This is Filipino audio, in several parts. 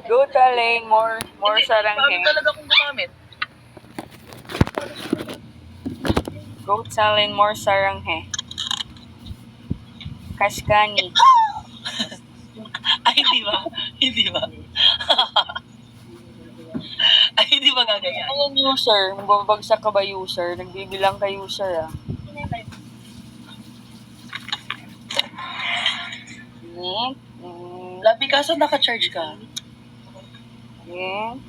Go Talay, more saranghe. Sabi talaga kung gumamit. Go Talay, more saranghe. Kashkani. Ay, hindi ba? Hindi ba? Ay, hindi ba gagayan? Ayan user, mababagsak ka ba user? Nagbibilang ka user ah. Nick. Labi kaso naka-charge ka. Nick.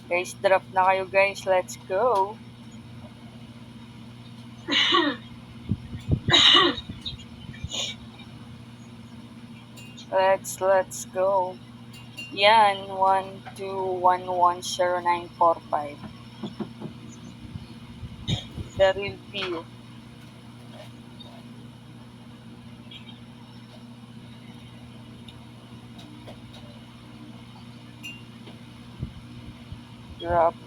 Guys, drop na kayo guys. Let's go. Let's go. Yan, 12110945. The real feel. Drop.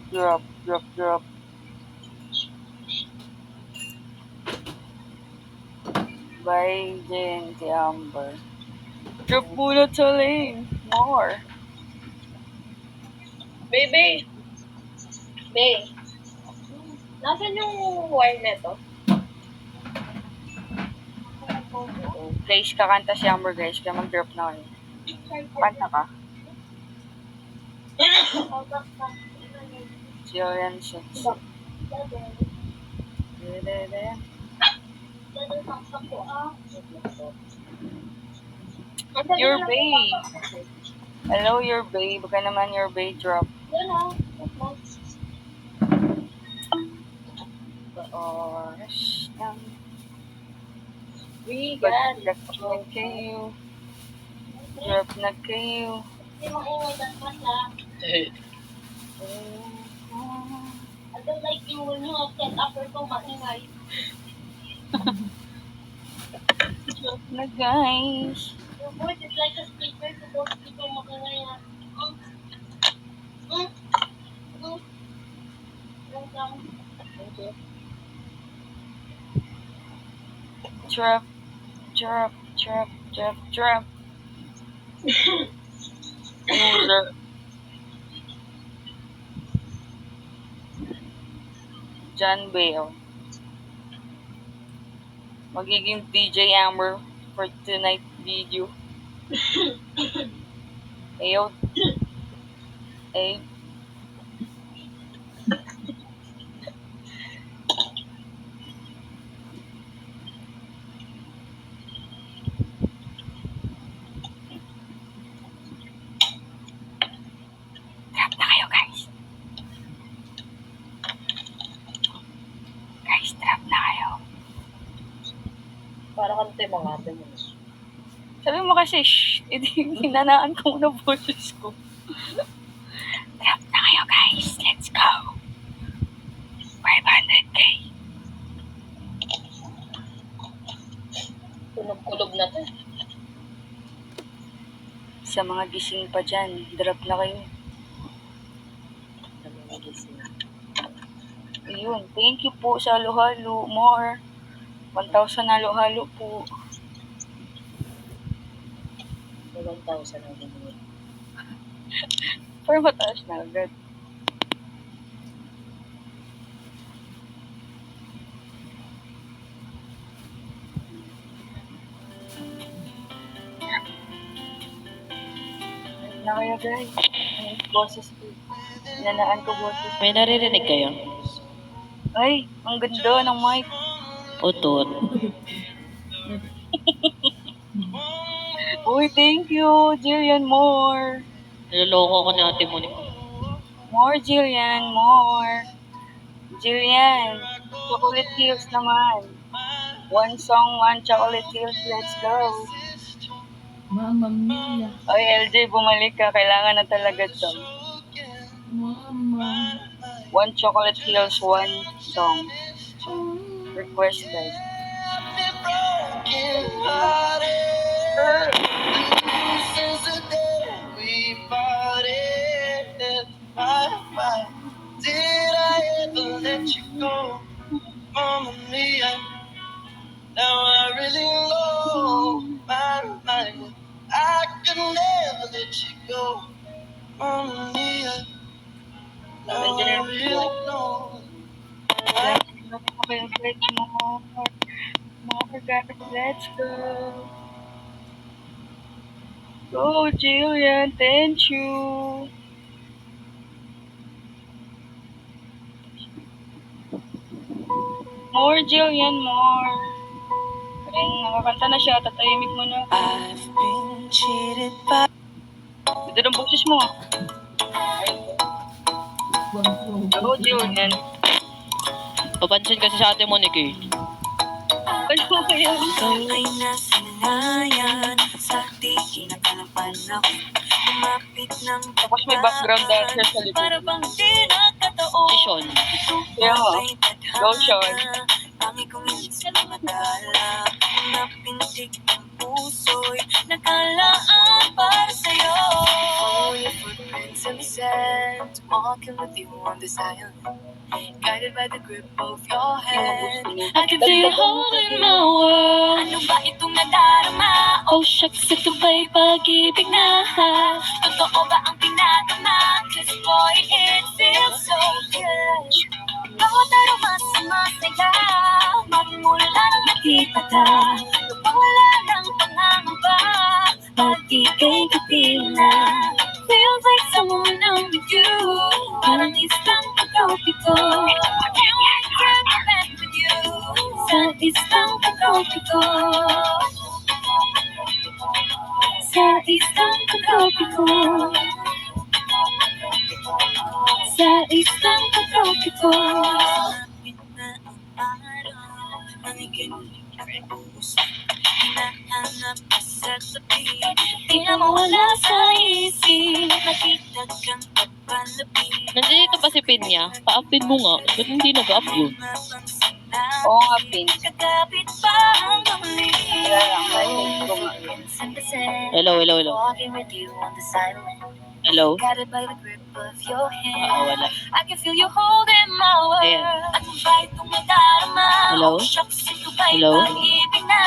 By JNT Amber. Drop muna Talay. More. Baby! Babe! Nasaan yung wire neto? Guys, kakanta si Amber guys. Kaya mag-drop na kayo. Kanta ka? Jillian Shits. Your bae. Hello, your bae. Baka naman your bae drop. Oras ng Vegan! drop na kayo. Drop na kayo. Hindi maingay dapat na. I don't like you when you have set up or maingay. Drop na guys. Your voice is like a speaker to those people maingay na. Drop. User. John Bale. Magiging DJ Amber for tonight video. Ayo. Ay. Drop na kayo guys. Guys, drop na kayo. Para kante mga ate mo. Sabi mo kasi, shh, hinanaan ko muna boses ko. Drop na kayo guys, let's go. 500k. Kulog na to. Sa mga gising pa dyan, drop na kayo. Ayun, thank you po sa halo-halo. More. 1,000 halo-halo po. 1,000 ang ganun. Pero mataas na agad. Na kayo guys. Ay, boses ko. Nanaan ko boses. May naririnig kayo? Ay, ang ganda ng mic. Utot. Uy, thank you, Jillian Moore. Niloloko ko ni ate mo. More, Jillian, more. Jillian, Chocolate Hills naman. One song, one Chocolate Hills, let's go. Mamma mia, Ay, LJ, bumalik ka. Kailangan na talaga to. mama. One Chocolate Hills, one song. Request, guys. Did I ever let you go? Mamma mia, Now I really know my mind. I could never let you go. Mamma mia. Now I really know. More guys, let's go. Go, Jillian. Thank you. More, Jillian, more. Kaya nakakanta na siya. Tatahimik mo na. I've been cheated by. Ganda ng boses mo. Go, Jillian. Papansin kasi sa ate mo, Nikki. Ano ba yan? Ikaw ay nasanayan sa di kinakalapan ako. Lumapit ng Tapos may background dancer sa likod. para bang di nagkataon. Si Sean. Yeah, go, Sean. Tangi kong hindi sa mga dala. Napintig ang puso'y nakalaan para sa'yo. Follow your footprints in the sand. Walking with you on this island. Guided by the grip of your hand. I can feel you holding my world. Ano ba itong nadarama? Oh shucks, ito ba'y pag-ibig na? Totoo ba ang pinagama? Cause boy, it feels so good. Bawat aroma sumasaya. Magmula nang nakita ka. Wala ng pangangamba. Pag-ibig kapiling na. Feels like someone I'm with you. Parang isang pagkopiko. Can't go back with you. Sa isang pagkopiko. Sa isang pagkopiko. Sa isang pagkopiko. Hinahanap ka sa tabi. Di na mawala sa isip. Nakita kang papalapit. Nandito pa si Pinya. Pa-upin mo nga. Ba't hindi nag-up yun? Oo nga, Pin. Kakapit pa hanggang muli. Wala lang, narinig ko nga. Hello, hello, hello. Walking with you on the silent. Hello? Guided by the grip of your hand. Wala. I can feel you holding my world. Ayan. Ano ba itong nadarama? Hello? Oh, shucks, ito ba'y Hello? pag-ibig na?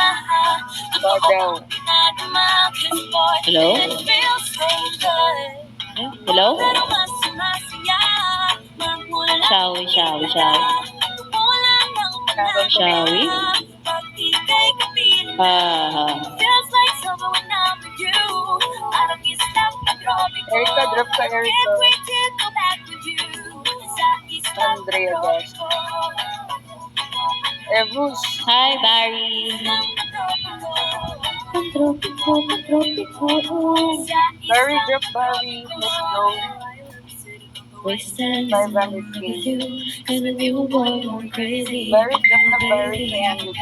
Totoo daw. bang pinagama? Cause boy, Hello? it feels so good. Hello? Pero mas sumasaya. Magmula Shawi, shawi, shawi. wala ng panahon. Shawi? Pag-ibig kapiling na. Ha. Feels like summer when I'm with you. Parang isang pag-tropico. Erika, drop ka, Erika. Can't wait to go back with you. Sa isang Andrea, guys. pag-tropico. Evus. Hi, Barry. Barry, drop Barry. Let's go. Wasted 500K. and the new boy going crazy. Barry, drop na Barry. 300K.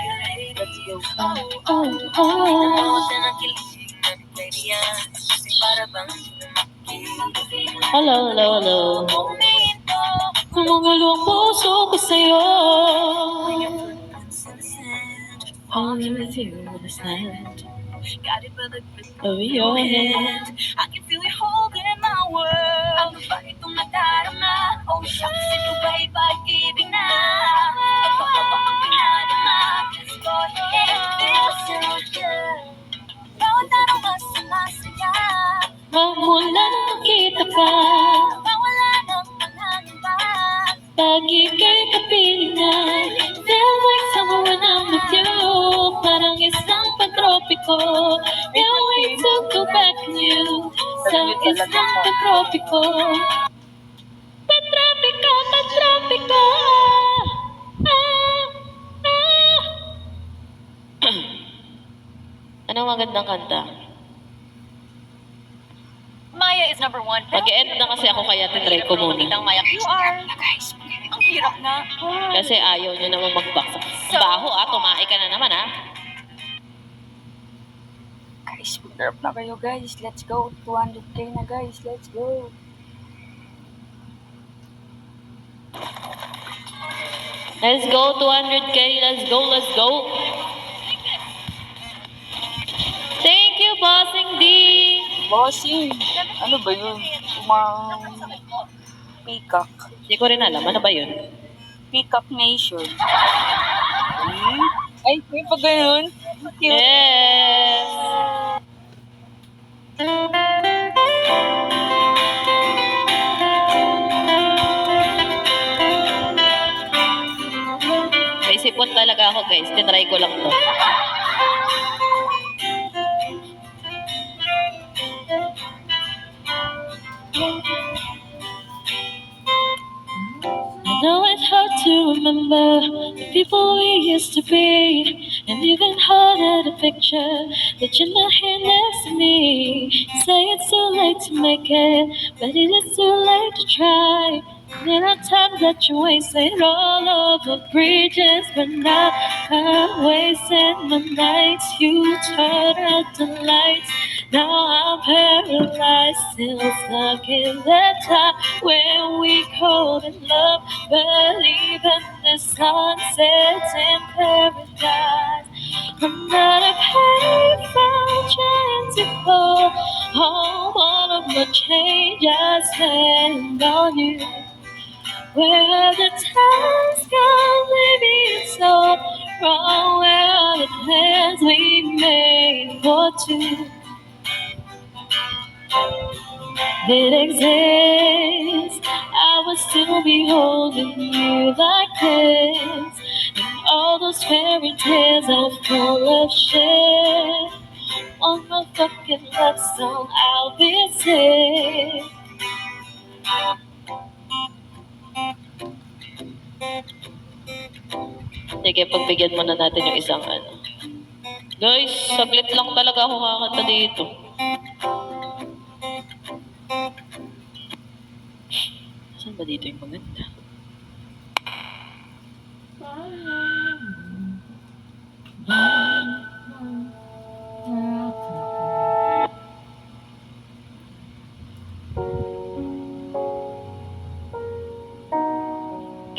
Let's go. Hello, hello, hello. Kumagalo ang puso ko sa'yo. Only with you on the sand. Guided by the grip Of your hand. I can feel you holding my world. Ano ba itong nadarama? Oh shucks, ito ba'y pag-ibig na? Totoo ba ang pinadama? Cause boy, it feels so good. Bawat araw mas sumasaya. Magmula nang makita ka. Mawala ng panganamba. Pag-ibig kapiling na. Feel like someone when I'm with you. Parang isang pagtropiko. Can't wait to go back with you. Sa isang pagtropiko. Pagtropiko, pagtropiko. Anong magandang kanta? Maya is number 1. Mag-end na kasi ako kaya tinry ko muna. Maya. You are. Guys, ang hirap na. Kasi ayaw nyo naman mag-back. Baho tumae ka na naman Guys, drop na kayo, guys. Let's go. 200K na, guys. Let's go. Let's go, 200K. Let's go, let's go. Thank you, Bossing D. Bossing. Ano ba yun? Peacock. Hindi ko rin alam. Ano ba yun? Peacock Nation. Ay, may pa ganun. Cute. Yes! May sipon talaga ako guys, tinry ko lang to. I know it's hard to remember the people we used to be, and even harder to picture that you're not here next to me. You say it's too late to make it, but it is too late to try. There are times that you wasted all over bridges, but now I'm wasting my nights. You turn out the lights. Now I'm paralyzed, still stuck in that time when we called it love, believing the sun sets in paradise. I'm not a paper trying to fall. All of my change I spend on you. Where the time's gone, maybe it's all wrong. Where are the plans we made for two? It exists, I would still be holding you like this. And all those fairy tales are full of shit. On my fucking love song, I'll be sick. Sige, pagbigyan muna natin yung isang ano. Guys, saglit lang talaga ako kakanta dito. Saan ba dito yung maganda?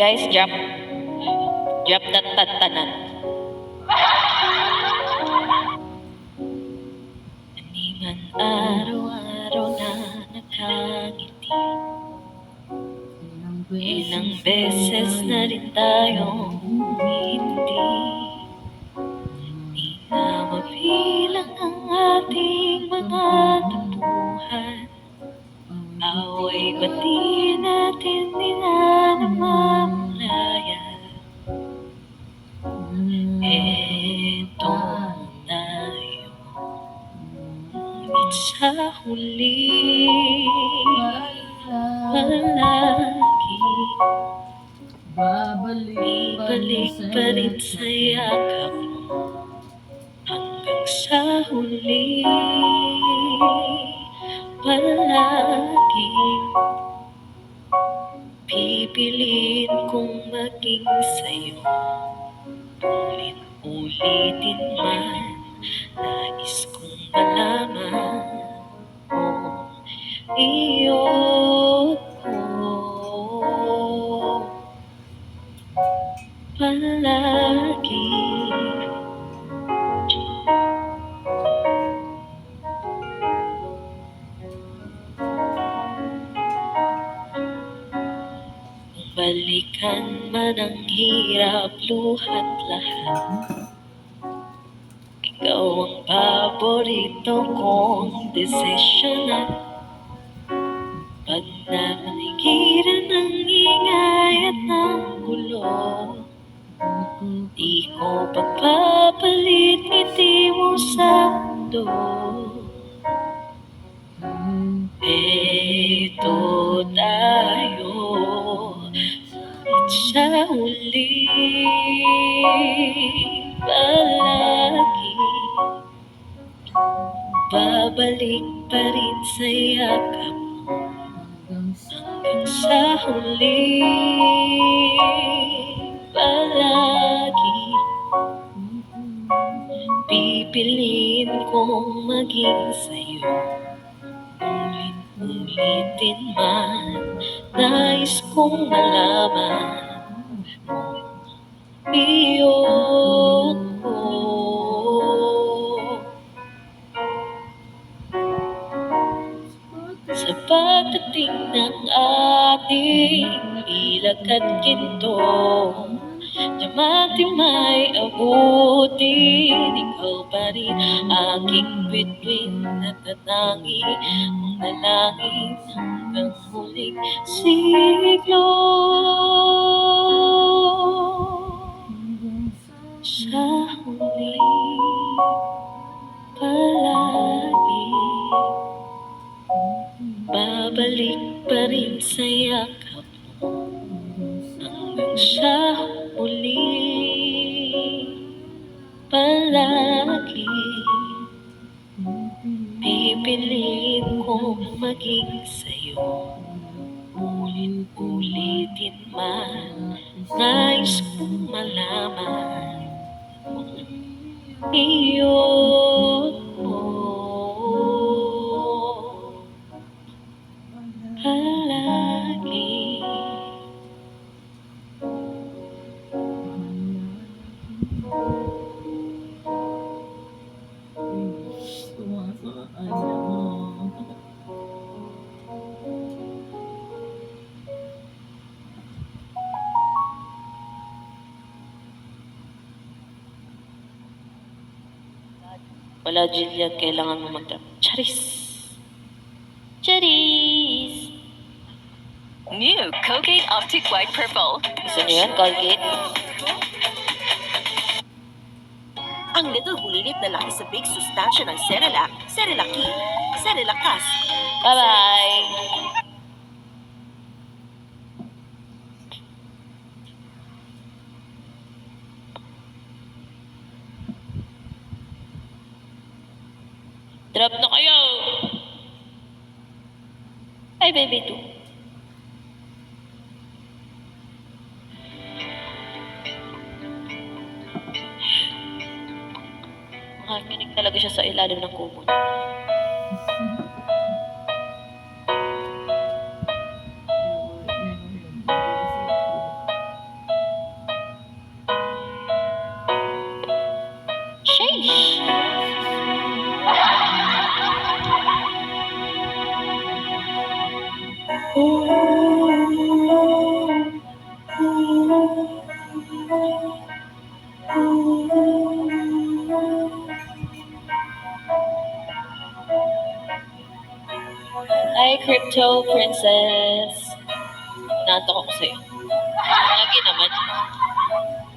Guys, jump. Jump that tanan. Animan araw-araw na nakangiti. Ilang beses na rin tayong hindi. Di na mabilang ang ating mga tampuhan. Away ba't di natin namamalayan? Etong tayo, ngunit sa huli, palagi ibalik pa rin sa yakap mo. Hanggang sa huli, palagi pipiliin kong maging sa'yo. Ulit-ulitin man, nais kong malaman kung iyon ko palagi. Balikan man ang hirap, luhat lahat. Ikaw ang paborito kong desisyon at pag napaligiran ng ingay at ng gulo, di ko pagpapalit ngiti mo sa mundo. Ito tayo sa huli, palagi babalik pa rin sa yakap mo. Hanggang sa huli, palagi pipiliin kong maging sa'yo. Ulit-ulitin man, nais kong malaman iyon ko. Sa pagdating ng ating bilag at ginto, Matimay abutin, ikaw pa rin aking bituin at nanangi, manalangin hanggang huling siglo. Sa huli, palagi babalik pa rin sa yakap mo hanggang sa huli. Palagi pipiliin kong maging sa'yo, ulit-ulitin man nais kong malaman iyon mo. Palagi wala, Jillian, kailangan mo mag-trap. Charis! Charis! New Colgate Optic White Purple. Gusto niyo yan, Colgate? Ang little bulilit na laki sa big sustansya ng Cerelac, Cerelaki, Cerelacas. Bye-bye! Drop na kayo! Ay, baby, too. Makaminig talaga siya sa ilalim ng kumot. Sheesh! Hi, Crypto Princess. Nantok ako sa'yo. Lagi naman.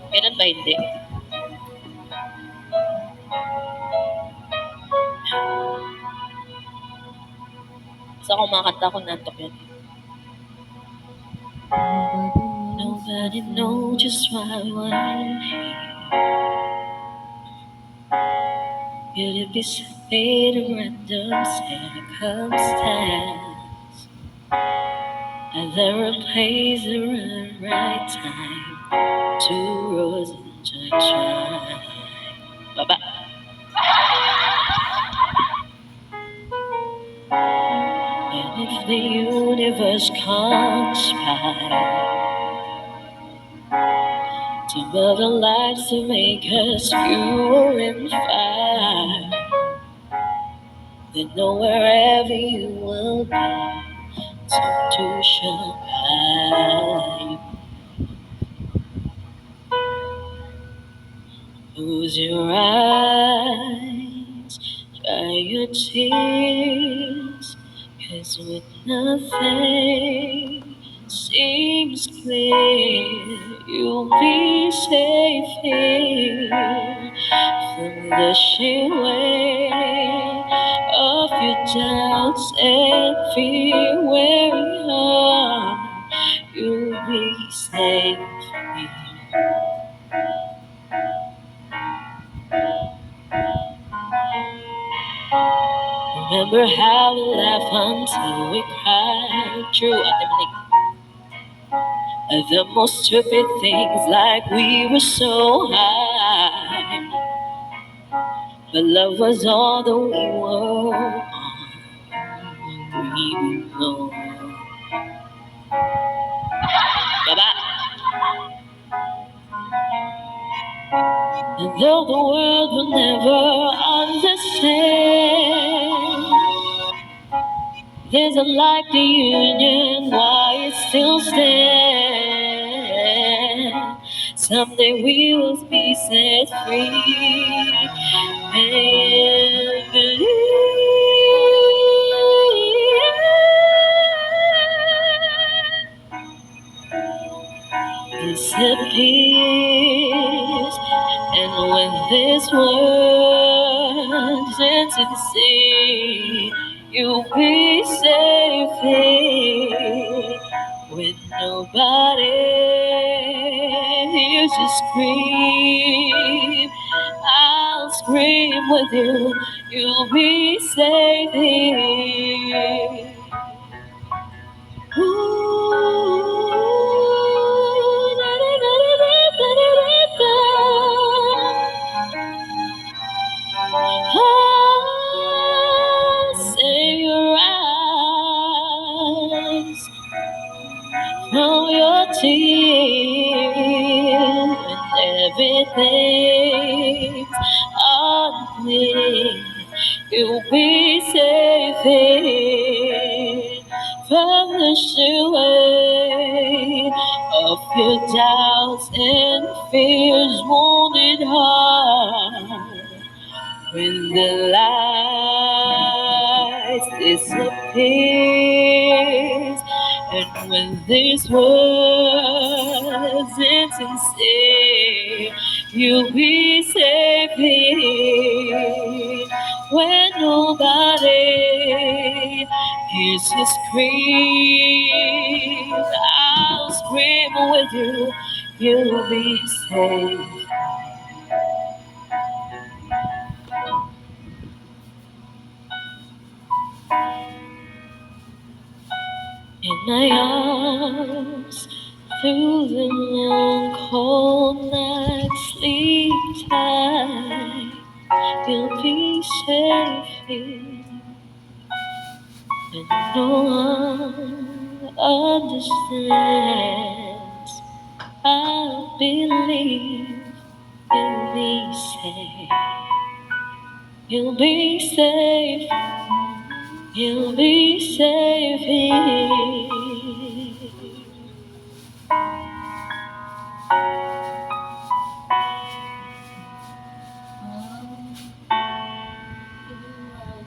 Ganun ba hindi? Basta kumakanta ako, nantok yan. Nobody knows just why I'm here. Could it be fate or random circumstance? Are there a place or a right time to rose and to shine? Baba. And if the universe conspires to build a life to make us pure and fire, then know wherever you will be, to shine. Close your eyes, dry your tears, 'cause when nothing seems clear, you'll be safe here from the sheer weight of your doubts and fear. Where you are, you'll be safe here. Remember how we laughed until we cried. True, Ate Monique. The most stupid things, like we were so high, but love was all that we were on. We belong. Baba. And though the world will never understand, there's a light the union, why it still stands. someday we will be set free. And believe disappears. And when this world ends in the sea, you'll be safe here with nobody hears you scream. I'll scream with you. You'll be safe here. Ooh, da da da da da da da da. Ah, save your eyes from your tears when everything's unclear. You'll be safe here from the sheer weight of your doubts and fears, wounded heart. When the light disappears, and when this world ends in sin, you'll be safe here when nobody hears you scream. I'll scream with you. You'll be safe. In my arms, through the long cold night, sleep tight. You'll be safe here when no one understands. I believe you'll be safe. You'll be safe. You'll be safe here.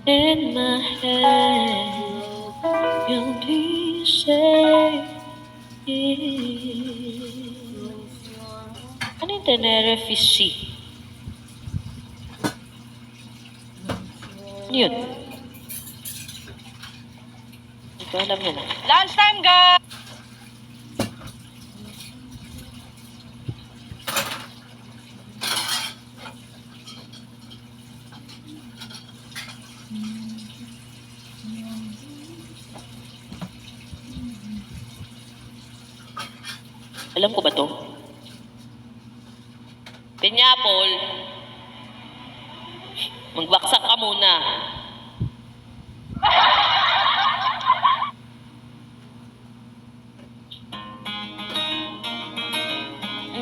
In my hand, you'll be safe here. Ano yung Tenerife Sea? Ano yun? Hindi ko alam yun. Lunchtime, guys! Alam ko ba to? Pineapple, magbaksak ka muna.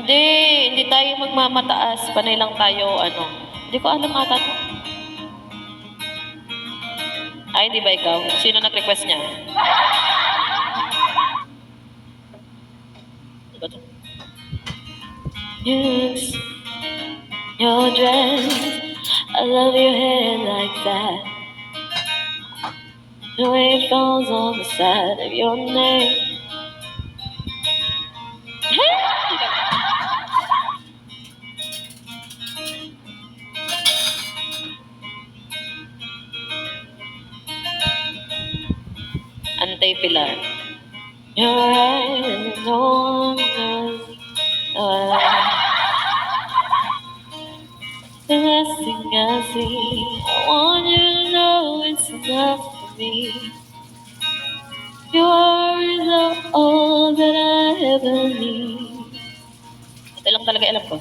Hindi tayo magmamataas. Panay lang tayo, Hindi ko alam ata to. Ay, hindi ba ikaw? Sino nag-request niya? Ano ba to? Yes, your dress, I love your hair like that. The way it falls on the side of your neck. Antay Pilar. Your eyes, no one knows. The last thing I see, I want you to know it's enough for me. Your is all that I ever need. Ito lang talaga alam ko.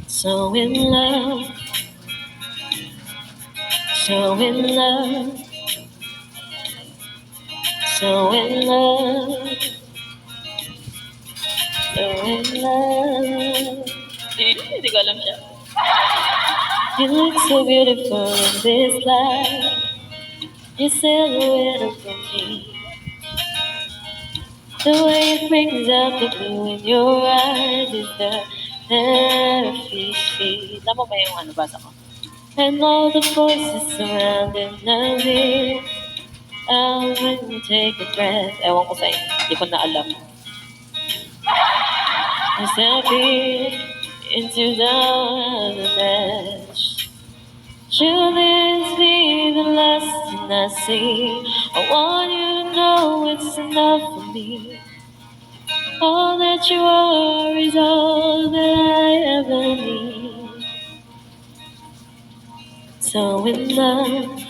So in love, so in love, so in love, so in love. Hindi ko alam siya. You look so beautiful in this light. You're silhouette for me. The way it brings out the blue in your eyes is the therapy. Tama ba yung ano, basa ko? And all the voices surrounding me. When you take a breath. Ewan ko sa inyo, hindi ko na alam. I step into the mesh. Truly be the last thing I see. I want you to know it's enough for me. All that you are is all that I ever need. So in love,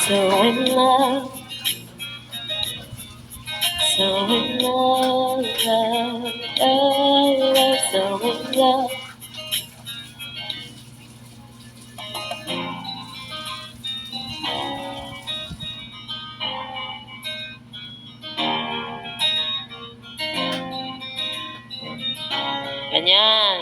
so in love, so in love, love, love, love, so in love. Ganyan.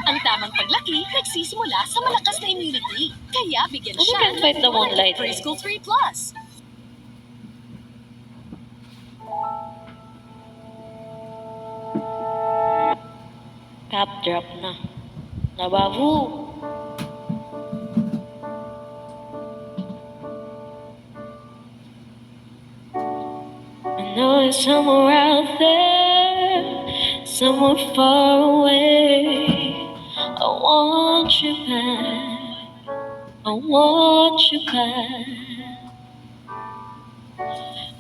Ang tamang paglaki nagsisimula sa malakas na immunity. Kaya bigyan Ano siya can fight the moonlight? Preschool 3 Plus. Cap drop na. Nababu. I know it's somewhere out there, somewhere far away. I want you back. I want you back.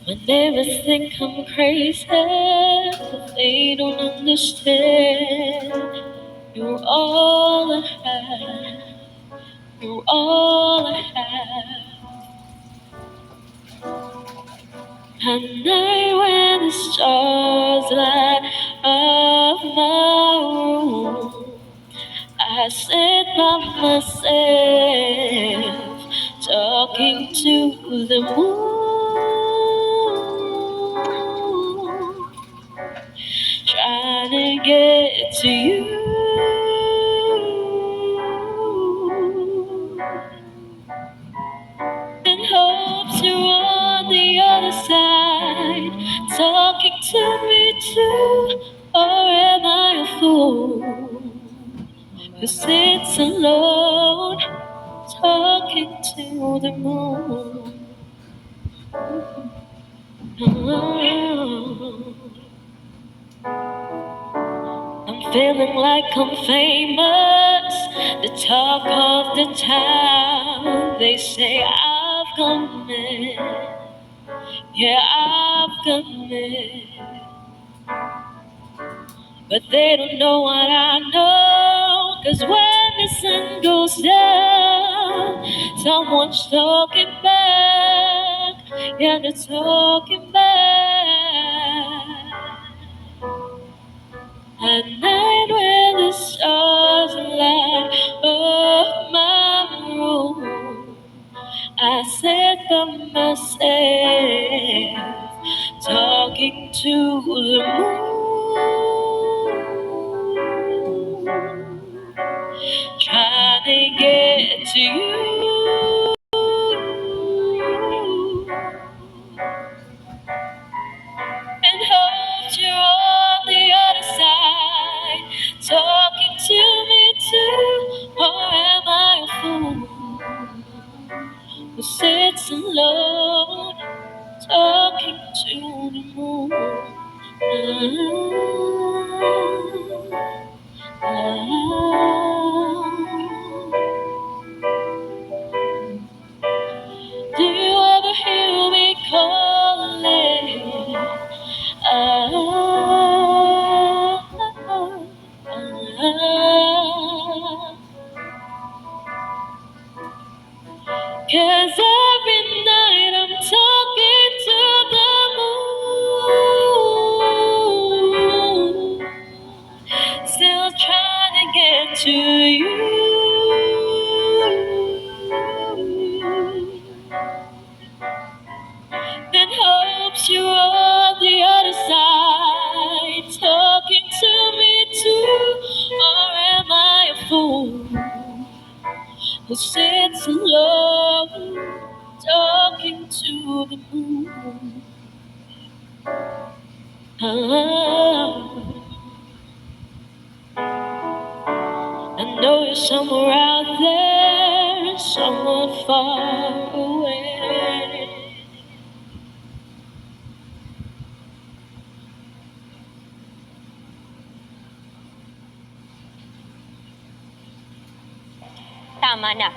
My neighbors think I'm crazy, but they don't understand. You're all I have. You're all I have. At night when the stars light up my room, I sit by myself, talking to the moon, trying to get to you. And hopes you're on the other side, talking to me too. Or am I a fool who sits alone, talking to the moon? I'm feeling like I'm famous, the talk of the town. They say I've come in, yeah, I've come in. But they don't know what I know, 'cause when the sun goes down, someone's talking back, yeah, they're talking back. At night when the stars light up my room, I sit by myself, talking to the moon, trying to get to you. And hope you're on the other side, talking to me too. Or am I a fool who sits alone, talking to the moon? Do you ever hear me calling? Cause every night I'm talking to the moon. sits alone, talking to the moon. I know you're somewhere out there, somewhere far away. Tama na.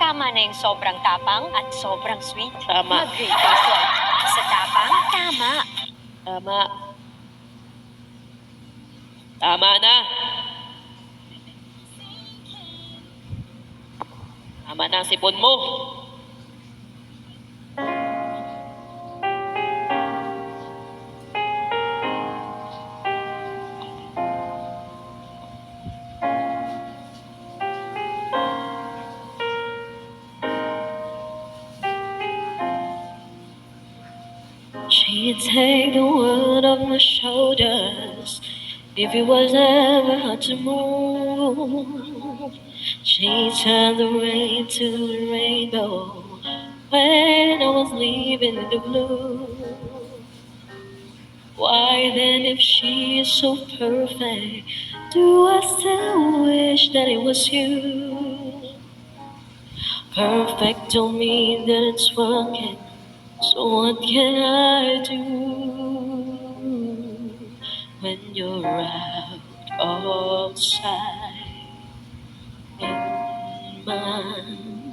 Tama na yung sobrang tapang at sobrang sweet. Tama. Mag-grade face lang. Sa tapang, tama. Tama. Tama na. Tama na ang sipon mo. She'd take the world off my shoulders if it was ever hard to move. She'd turn the rain to the rainbow when I was leaving in the blue. Why then, if she is so perfect, do I still wish that it was you? Perfect don't mean that it's working. So what can I do when you're out outside in my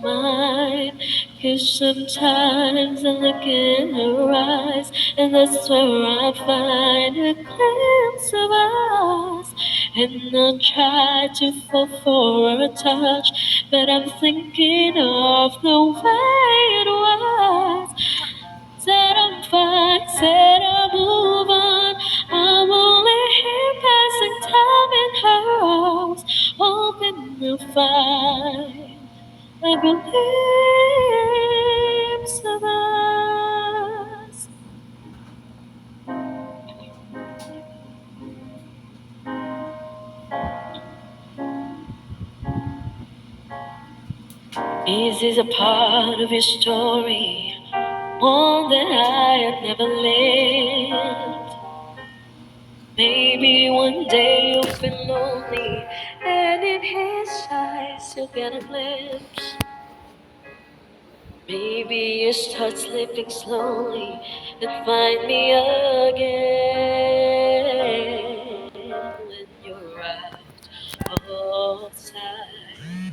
mind? 'Cause sometimes I look in her eyes, and that's where I find a glimpse of us. And I try to fall for a touch, but I'm thinking of the way it was. Said I'm fine, said I'll move on. I'm only here passing time in her arms, hoping to find a glimpse of us. This is a part of your story, one that I had never lived. Maybe one day you'll be lonely, and in his eyes you'll get a glimpse. Maybe you start slipping slowly and find me again when you're out outside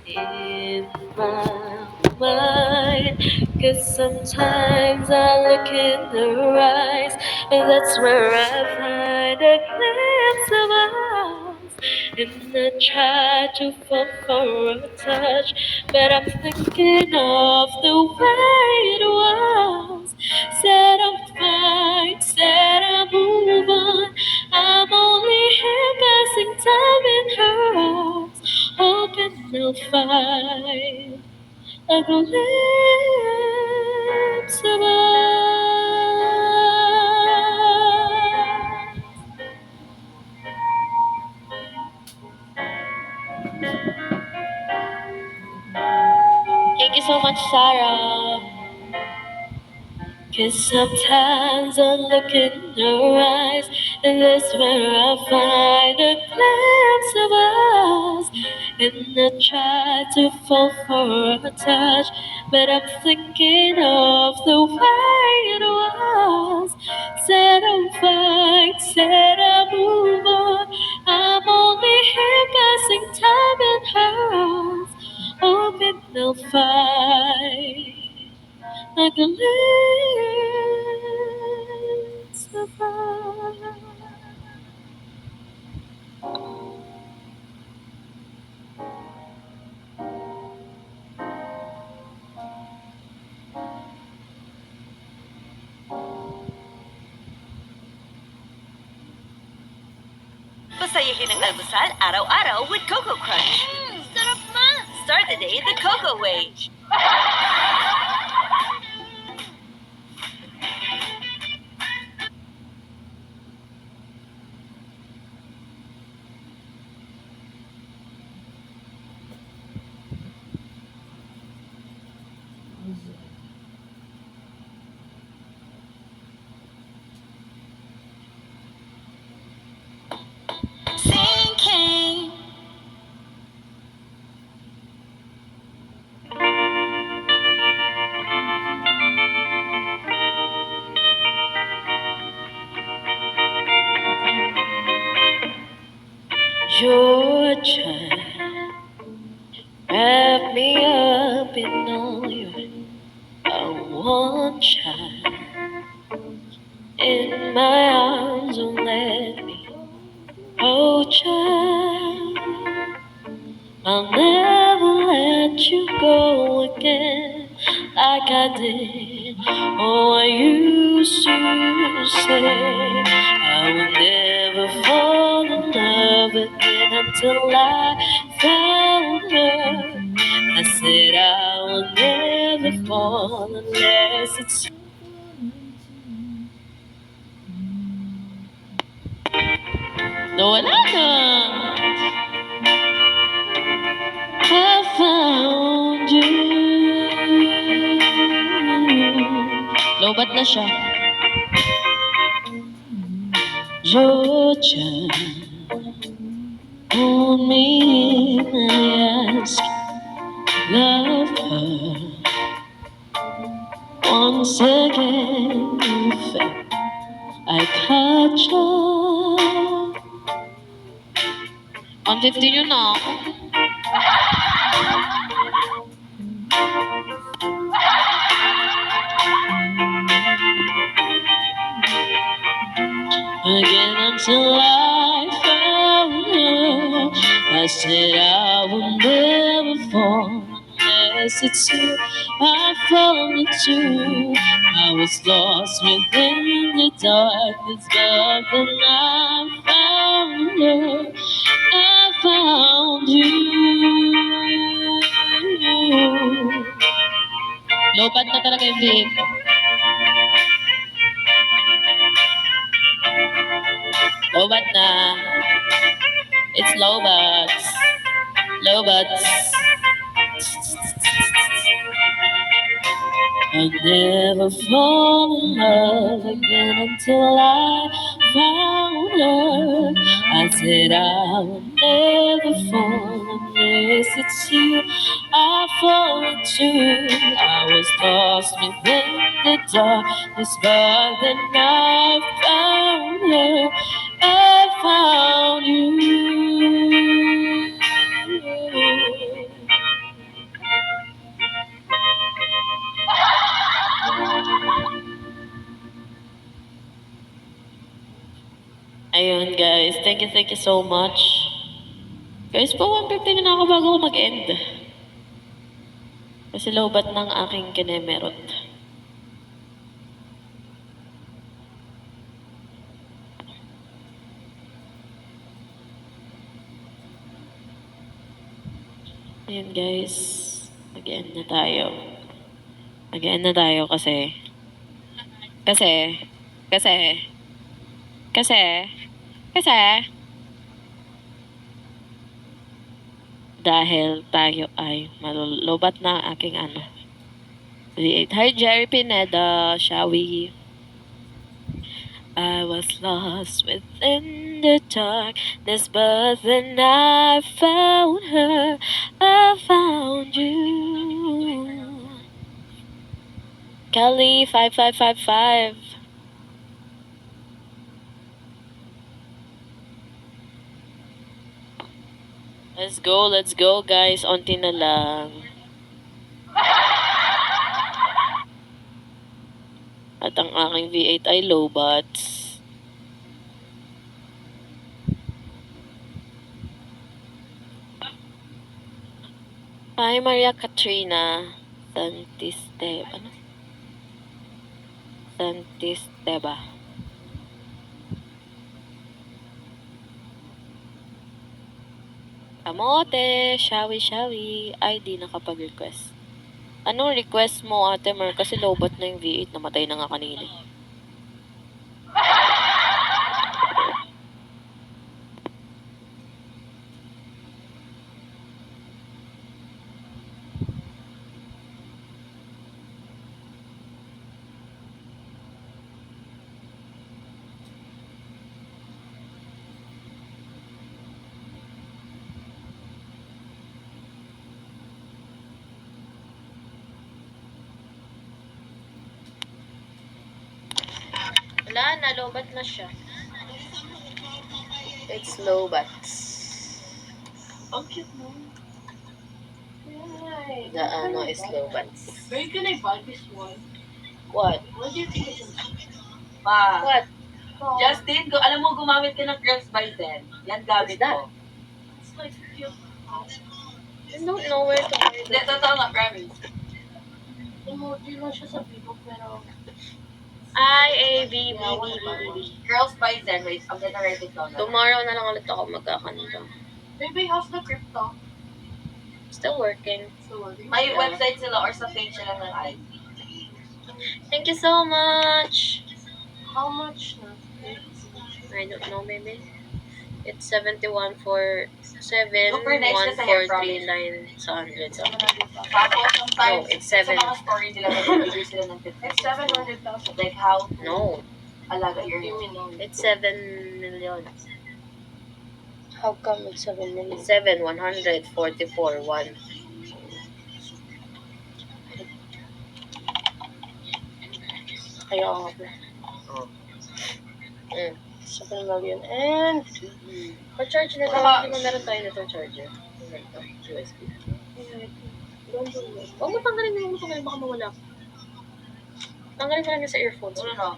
in my mind. 'Cause sometimes I look in her eyes, and that's where I find a glimpse of us. And I try to fall for a touch, but I'm thinking of the way it was. Said I'm fine, said I'll move on. I'm only here passing time in her arms, hoping they'll find a glimpse of us. Thank you so much, Sarah. 'Cause sometimes I look in her eyes, and that's where I find a glimpse of us. And I try to fall for a touch, but I'm thinking of the way it was. Said I'm fine, said I'll move on. I'm only here passing time in her arms, hoping they'll find a glimpse of us. Pasayahin ang almusal araw-araw with Coco Crunch. Sarap ma! Start the day the Coco way. Georgia, wrap me up in all your one child. In my arms, don't let me go, child. I'll never let you go again like I did. Oh, I used to say I would never fall in love again until I found her. I said I will never fall unless it's no, wala na. I found you. Lobat na siya. Georgia, on me, I ask, love her. Once again, you felt I caught you. 150 yun na. Again until I found her. I said I will never fall unless it's you I fall into. I was lost within the darkness, but then I found her. I found you. Lobat na talaga yung beat. Lobat na. It's Lobats. Lobats. I'll never fall in love again until I found her. I said I will never fall unless it's you I fall into. I was lost within the darkness, but then I found her. I found you. Ayun guys, thank you so much. Guys, po 150 na ako bago ako mag-end. Kasi lobat ng aking kinemerot. Ayun guys, mag-end na tayo. Mag-end na tayo kasi dahil tayo ay malolobat na ang aking V8. Hi Jerry Pineda, shall we? I was lost within the darkness, but then I found her. I found you. Kelly 5555. Let's go guys. Onti na lang. At ang aking V8 ay lowbats. Hi Maria Katrina Santisteba. Kamote, shawi. Ay, di nakapag-request. Anong request mo, Ate Mer? Kasi lowbat na yung V8. Namatay na nga kanina. Wala na, lowbat na siya. It's lowbats. Ang cute mo. Right. The is low buds. Where can I buy this one? What? What do you think it's Ma, What? Justin, alam mo gumamit ka ng Girls by Zen. Yan gamit What's that? ko. It's like cute. I don't know where to buy Hindi, that. totoo nga, promise. Emoji lang siya sa Vivo, pero... I-A-B-B-B-B-B. Girls by Zen. Wait, I'm gonna write it down. Tomorrow na lang ulit ako magkakanta. Baby, how's the crypto? Still working. So, what do you May website sila or sa page sila ng ID. Thank you so much. How much na? I don't know, baby. It's 71 for 7 Super nice na sa 1 hair 4 promise. 3 9 sa 100 so. Tapos, sometimes, No, it's 7. sa mga story nila, nagbibigay sila ng tips. It's 700,000. Like how to No, alaga your You hair. know. it's 7 million. How come it's 7 million? 7 144 1. Kaya nga po. Oh. 7 million. And... Pa-charge na lang. Hindi mo meron tayo nito charger. Ito, USB. Huwag mo tanggalin yung ito baka mawala. Tanggalin mo lang yung sa earphones. Ano no?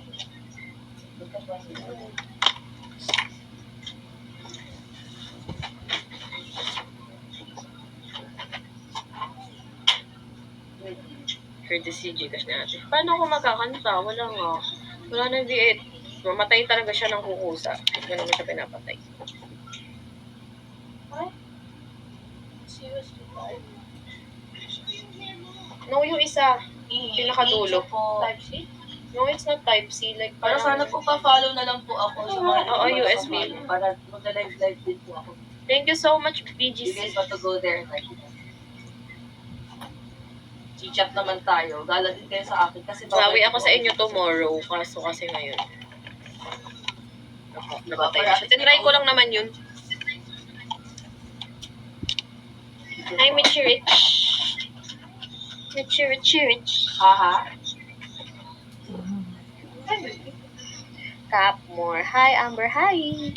Courtesy Gcash natin. Paano ako magkakanta? Wala nga. Wala na V8. Mamatay talaga siya ng kukusa. Hindi naman siya pinapatay. Seriously, No, yung isa. Pinakadulo. Thank you po. Type C? No, it's not Type-C. Like, Pero sana po pa-follow na lang po ako sa mga Oo, USB. para mag-live din po ako. Thank you so much, You BGC. guys want to go there and like Chichat naman tayo. Gala din kayo sa akin kasi Bawi ako sa inyo tomorrow. Kaso kasi ngayon. Napatay na siya. Tinry ko lang naman yun. Hi, Mitchie Rich. Mitchie Rich. Haha. Capmore. Hi, Amber. Hi.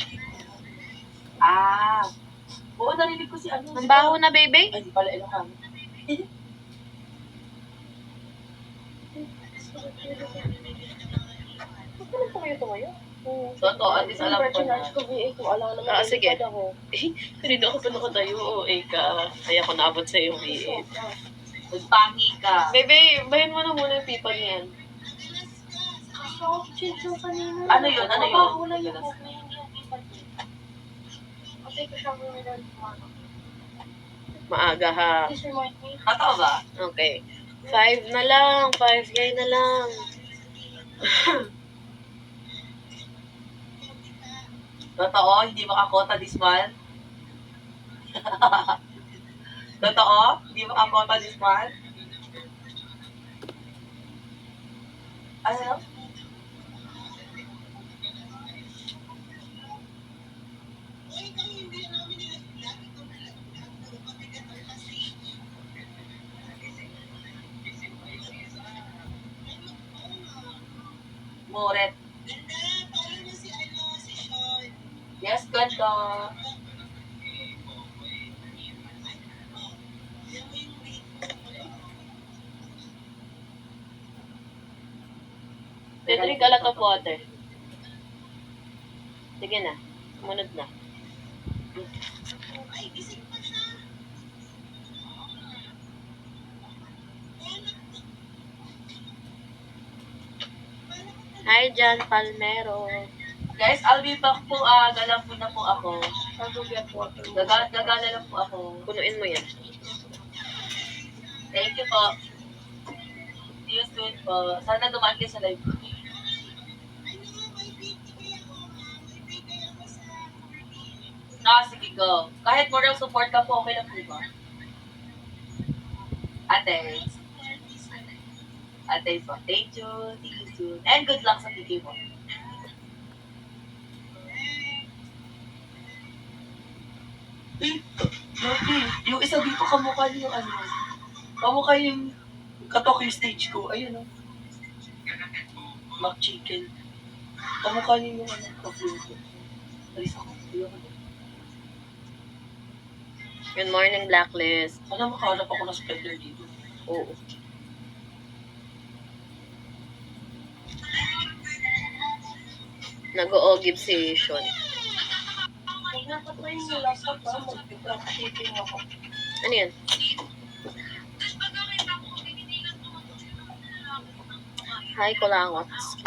Ah. Oo, narinig ko si ano. Ang baho na, baby. Ay, di pala Ilocano. Ba't naman tumayo? Totoo, at least alam ko na. ko VA kung alam naman. Ah, sige. Ako. Hindi ako pa nakatayo. O, ka. Kaya ako naabot sa iyong VA. Magpangi ka. Baby, bayan mo na muna yung pipa niyan. Kasi ako chill kanina. Ano yun? Ano yun? Mabaho lang yung coke na hindi yung ipat eh. Kasi ko siya gumilan tomorrow. Maaga ha. Please remind me. Totoo ba? Okay. 5 na lang. 5K na lang. Totoo, hindi makakota this month. Totoo, hindi makakota this month. Ano? Moret. Yes, ganda. Drink a lot of water. Sige na. Sumunod na. Hi, John Palmero. Guys, I'll be back po. Gala po na po ako. I'll get water. Gagala lang po ako. Punuin mo yan. Thank you po. See you soon po. Sana dumaan kayo sa live. Sige, go. Kahit moral support ka po, okay lang po ba? Ate. Ate po. Thank you. See you soon. And good luck sa TV mo. Lovely. Yung isa dito kamukha niyo yung ano. Kamukha yung katok yung stage ko. Ayun o. Mac chicken. Kamukha niyo yung ano. Ka-flavor. Alis ako. Ayun ako. Good morning, Blacklist. Alam mo, makahanap ako ng spender dito. Oo. Nag-o-give si Sean. Nagpapatay yung laptop ba? Mag-shipping ako. Ano yan? Hi, Kulangots.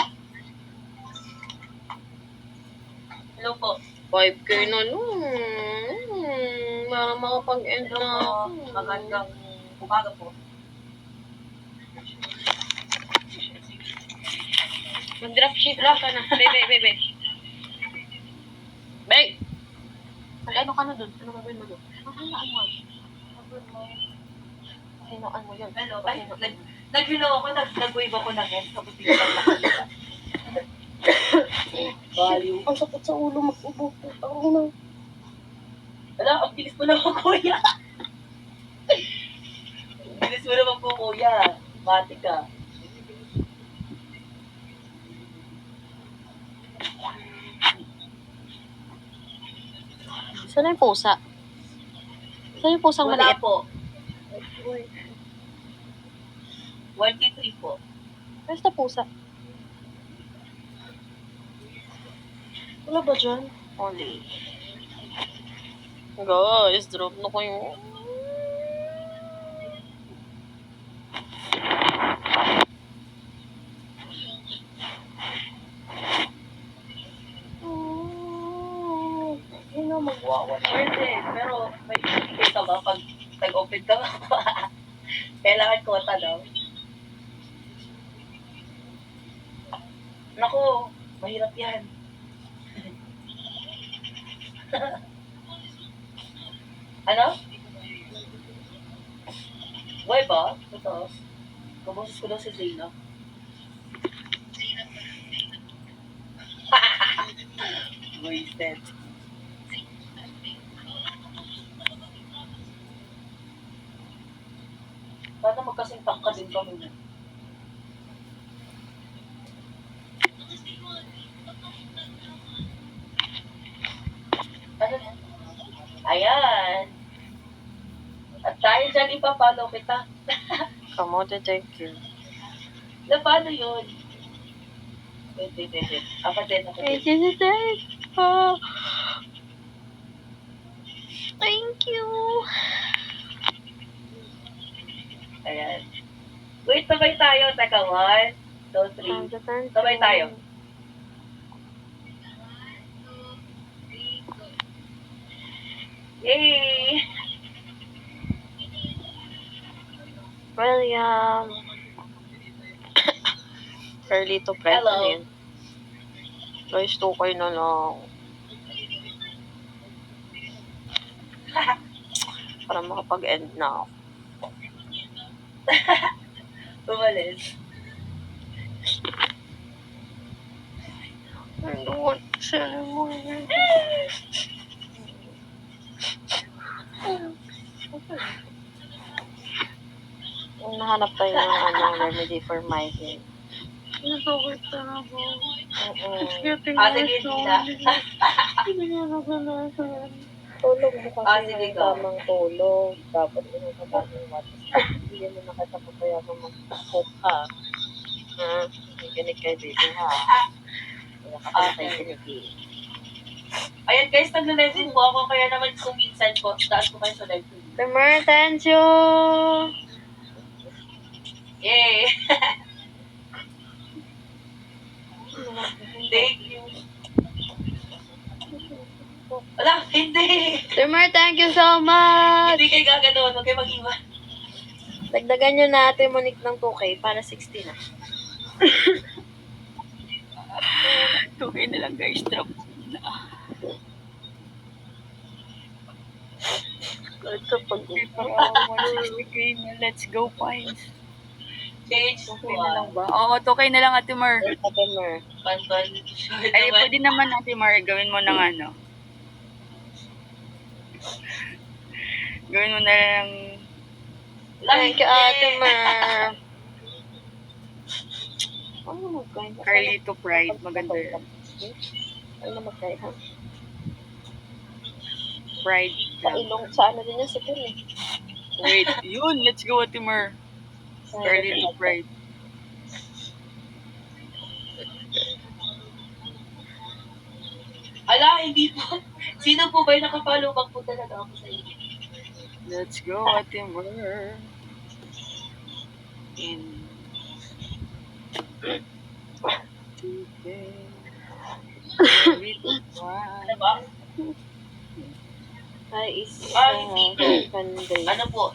Hello po. 5K na nun. Para makapag-end na ako. Magandang umaga po. Mag-dropship ka na. Bebe. Bebe! Ano ka na dun? Ano gagawin mo dun? Hinaan mo yun. Hello? Ay, nag-hello ako, nag-wave ako ng end. Tapos hindi ko nakakita. Value. Ang sakit sa ulo, mag-ubo. Wala, ang bilis mo naman, kuya. Ang bilis mo naman po, kuya. Mati ka. Saan yung pusa? Saan yung pusang Wala maliit? po. 1K3 po. Where's the pusa? Wala ba dyan? Only. Guys, drop na kayo. Yun nga, mag-1 pwede. Pero, may kita ba pag nag-open ka ba? Kailangan ko daw. Naku, mahirap yan. Ano? Boy ba? Ito. Kaboses ko daw si Zayna. Wasted. Sana magkasintak ka din kami na. Ano yan? Ayan. At dahil dyan ipapalo kita. Kamote, thank you. Na paano yun? Wait. Apa din. Thank you. Ayan. Wait, sabay tayo. Teka, 1, 2, 3. Sabay tayo. Yay! William. Early to prep. Hello. Ano yun? Guys, 2K na lang. Para makapag-end na ako. Umalis. I don't want to share anymore. Nahanap tayo ng remedy for migraine. Oo. Sige, Dina. Tulog mo kasi Sige, ng go. tamang tulog. Dapat inunaban yung matas. Hindi mo nakasama kaya kung mag-cook ka. Ha? Kikinig kay baby ha. Kaya ka pala kayo kinig. Ayan guys, nag-lesson po ako. Kaya naman kung minsan po, taas ko kayo sa live. Temer, thank you! Yay! Thank you. Wala, hindi. Temer, thank you so much! Hindi kayo gaganoon. Huwag kayo mag-iwan. Dagdagan nyo na Ate Monique ng 2K para 60 na. 2K na lang guys, drop na. Kapag Para 160K na, let's go points. Change 2K na lang ba? Oo, 2K na lang Ate Mar. Temer. Panton. Short Ay, naman. pwede naman Ate Mar, gawin mo ng ano. Gawin mo na lang Thank you, Ate Mer. Ano magkain? Carlito Pride. Maganda yun. Ano magkain, ha? Pride. Sa ilong, sa ano din yan, sipin eh. Wait, yun. Let's go, Ate Mer. Early to pride. Ala, hindi po. Sino po ba yung nakapalo? Bak po talaga ako sa inyo. Let's go, Ate Mer. In today. Early to pride. Ano ba? Ay, is Hindi po. Henry. Ano po,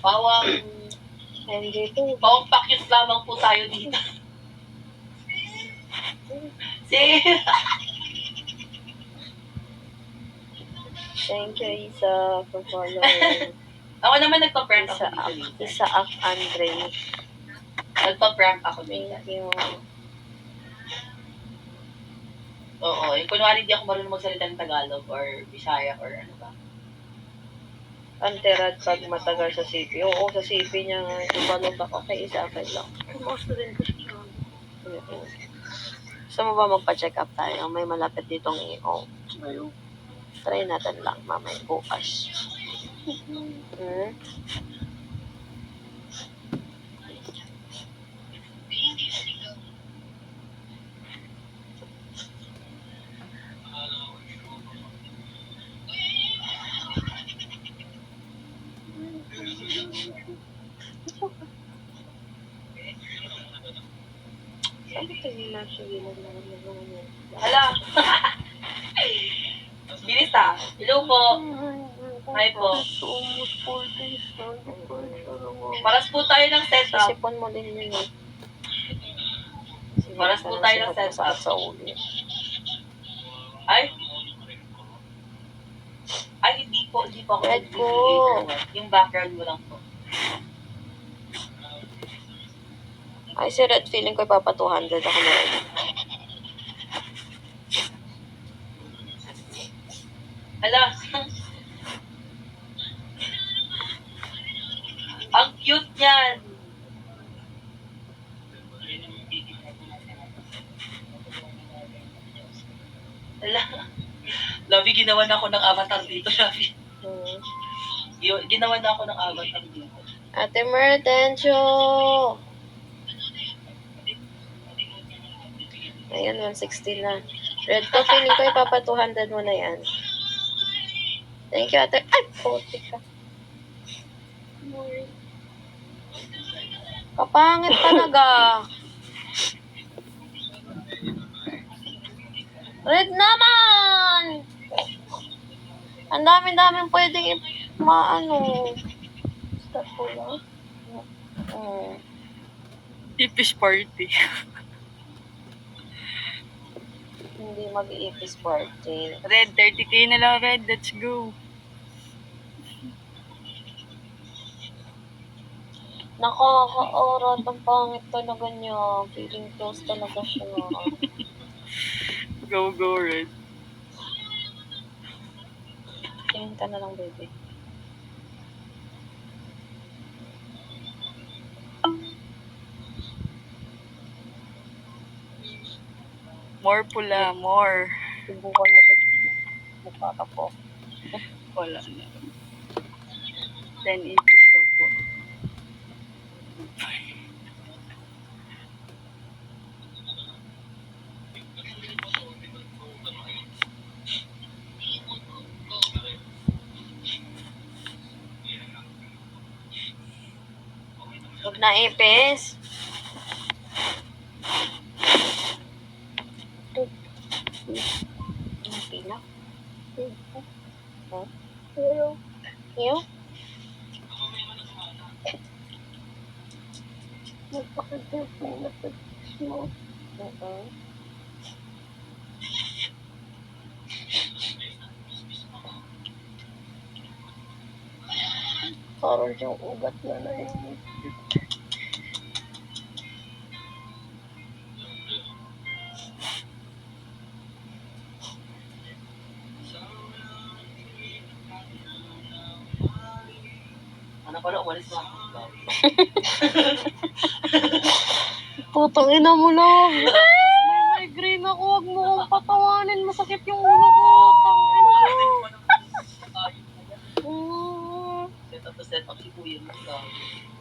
pawang Henry to. pakyut lamang po tayo dito. Si... Thank you, Isa, for following. Ako naman nagpa-prank ako Isa, dito. Lisa. Isa Ak Andre. Nagpa-prank ako dito. Thank you. Oo, yung kunwari hindi ako marunong magsalita ng Tagalog or Bisaya or ano ba. Anterad pag matagal sa CP. Oo, sa CP niya nga. Ibalog ako kay Isa, akin lang. Gusto mo ba magpa-check up tayo? May malapit ditong EO. Try natin lang mamaya bukas. Sabi ko yung nasa gilid na naman. Hala! Bilis ah. Hello po. Hi po. Almost 4 days na. Paras po tayo ng setup. Sipon mo din yun eh. Paras po tayo ng setup. Sa ulo. Ay? Ay, hindi po ako Red ko. Yung background mo lang po. Ay, si Red, feeling ko ipapa 200 ako na rin. Hala. Ang cute niyan. Hala. Lovey, ginawa na ako ng avatar dito, Lovey. Ginawa na ako ng avatar dito. Ate Mer, tensyo! Ayan, 160 na. Red ko, feeling ko ipapa 200 mo na yan. Thank you, ate. Ay, puti ka. Kapangit talaga. Red naman! Ang dami-daming pwedeng maano. Start ko lang. Ipis party. Hindi mag-iipis party. Red, 30k na lang, Red. Let's go. Nakaka-orat. Ang pangit talaga niya. Feeling close talaga siya. Go, Red. Tingin ka na lang, baby. More pula, more. Subukan mo ito. Mukha ka po. Wala na. 10 inches ka po. Huwag na ipis. Ang pila. Iyo? Parang siyang ugat na yun. Ano pala, umalis na ako. Putang ina mo lang. May migraine ako. Huwag mo kong patawanin. Masakit yung ulo ko. Tangina mo.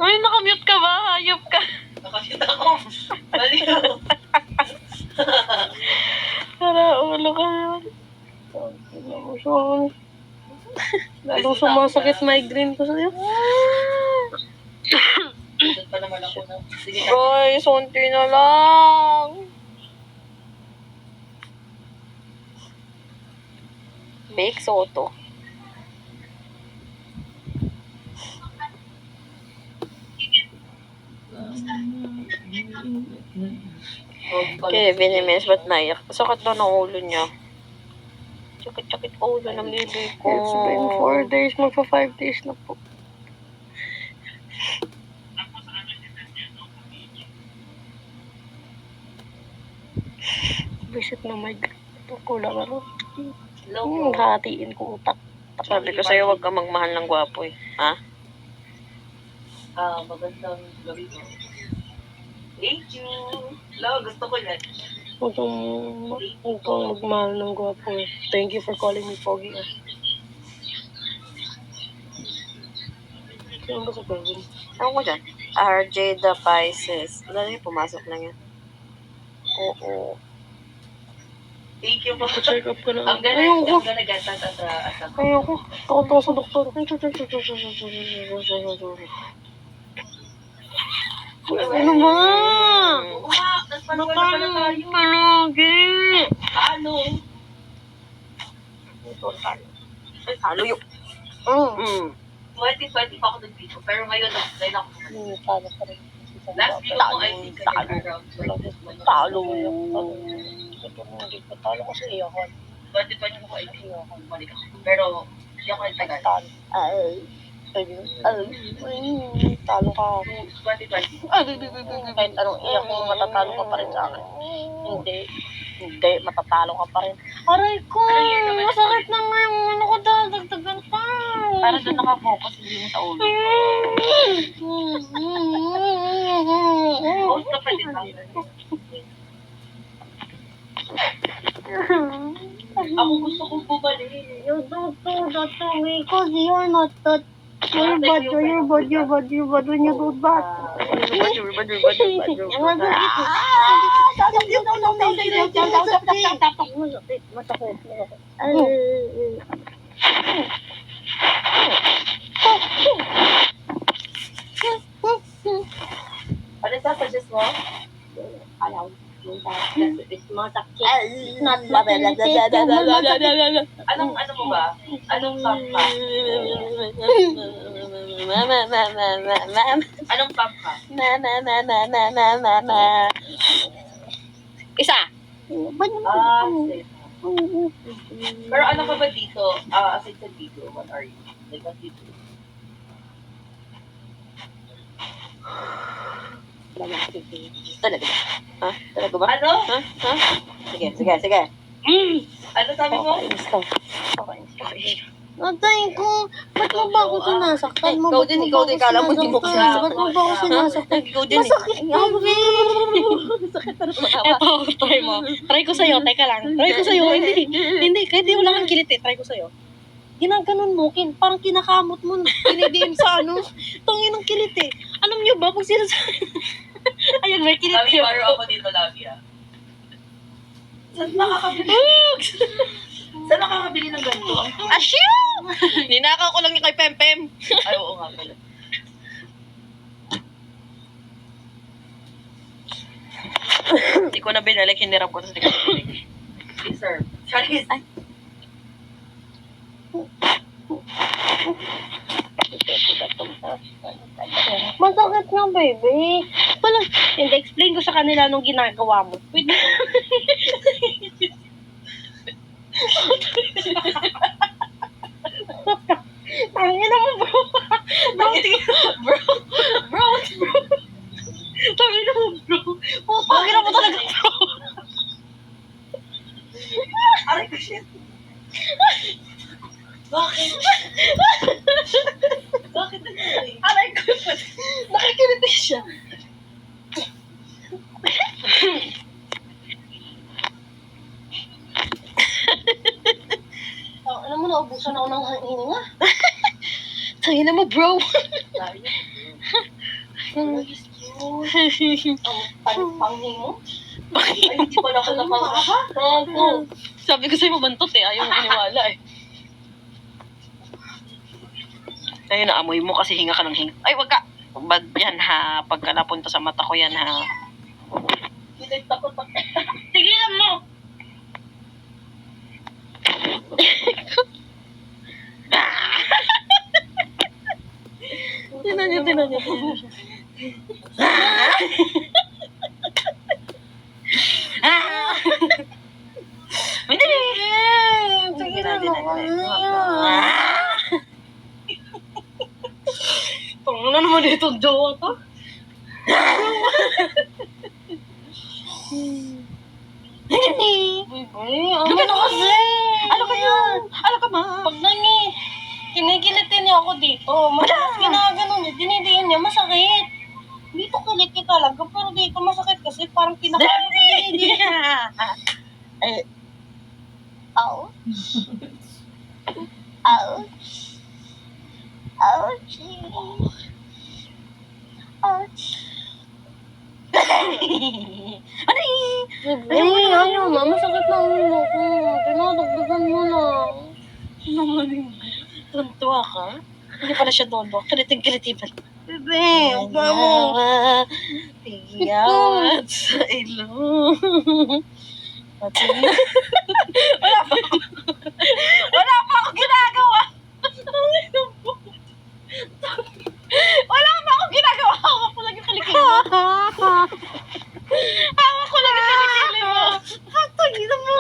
Ay, nakamute ka ba? Hayop ka. Nakakita ko. Baliw. Para ulo ka naman. Lalong sumasakit migraine ko sa'yo. Dito pa naman ako na. Sige, Guys, unti na lang. Bake soto. Kaya Vinemes, ba't naiyak? Sakit daw ng ulo niya. Sakit-sakit ulo ng liloy ko. It's been 4 days, magpa 5 days na po. Visit na migraine. Kulang ano. Hatiin ko utak. Sabi ko sa'yo, huwag ka magmahal ng gwapo eh. Ha? Magandang gabi mo. Thank you. Hello, gusto ko yan. Huwag kang magmahal ng gwapo eh. Thank you for calling me Pogi ah. Saan ba sa Kevin? Ewan ko dyan. RJ the Pisces. Dali, pumasok lang yan. Oo. Thank you po. Check up ka na. I'm gonna get that as a Ayoko. Takot ako sa doktor. Ano ba? Oo nga, nagpanawa na pala tayo. Palagi. Ano? Halo yun. 2020 pa ako nag-video, pero ngayon nag-design ako. Talo pa rin. Last video ko, I think, around 2020. Talo. Talo ko sa iyo. 2020 ko, I think, bumalik ako. Pero, hindi ako nagtagal. Talo. Talo ka. 2020. Kahit anong iyak mo, matatalo ka pa rin sa akin. Hindi, matatalo ka pa rin. Aray ko! Masakit na nga yung ano ko dagdagan pa. Para doon nakafocus, hindi mo sa ulo. Post ka pa din lang. Ako gusto kong bumalik. You're not because you're not that. You're bad when you do that. Ano sasuggest mo? Not Anong ano mo ba? Anong pump ka? Anong pump ka? Isa. Safe. Pero ano ka ba dito? Aside sa video, what are you? Like, what do you do? Talaga ba? Ha? Talaga ba? Ano? Ha? Sige. Ano sabi mo? Natay ko, ba't mo ba ako sinasaktan mo? Ikaw din, kala mo hindi mo Ba't mo ba ako sinasaktan? Ikaw din eh. Masakit na, Eto, try mo. Try ko sa'yo, teka lang. Try ko sa'yo, hindi, kahit di wala kang kilit eh. Try ko sa'yo. Ginaganon mo, parang kinakamot mo, kinidiin sa ano. Tangin ng kilit eh. Alam niyo ba, pag sinasabi, ayun, may kilit Sabi, yun. paro ako dito lagi Saan makakabili? Saan makakabili ng ganito? Asyo! Ninakaw ko lang yung kay Pempem. Ay, oo nga pala. Hindi ko na binalik, hinirap ko, tapos hindi ko binalik. Yes, sir. Charis. Ay. Masakit na, baby. Hindi, explain ko sa kanila nung ginagawa mo. Wait. Tangina mo, bro. Bro. Tangina mo, bro. Tangina mo talaga, bro. Aray ko, shit. Bakit? Bakit nangyari? Aray ko, nakikiliti siya. Alam mo, naubusan ako ng hininga. Tangina mo, bro. tayo. Ang pangpangin mo? Ay, hindi pala ako napangaka. Sabi ko sa'yo mabantot eh. Ayaw mo iniwala eh. Ayun, naamoy mo kasi hinga ka ng hinga. Ay, wag ka. Bad yan ha. Pagka napunta sa mata ko yan ha. Hindi, takot ako. Tigilan mo! Tinan niyo. Hindi. Tigilan mo. Ano naman dito ang jowa to? Ano ka kasi? Ano ka yan? Ano ka ma? Pag kinigilitin niya ako dito, madalas ginaganon niya, dinidiin niya, masakit. Dito kilikit talaga, pero dito masakit kasi parang pinakamot na dinidiin niya. Ouch. Ouch. Ouch. Ouch. Ayaw na. Masakit na ang ulo ko. Tinadagdagan mo na. Tuntua ka? Hindi pala siya doon. Kiliting-kiliti pa. Bebe, huwag mo. Tingawat sa ilo. Wala pa ako ginagawa. Wala pa ako ginagawa. Hawak ko lang yung kilikili mo. Hawak ko lang yung kilikili mo. Tangina mo.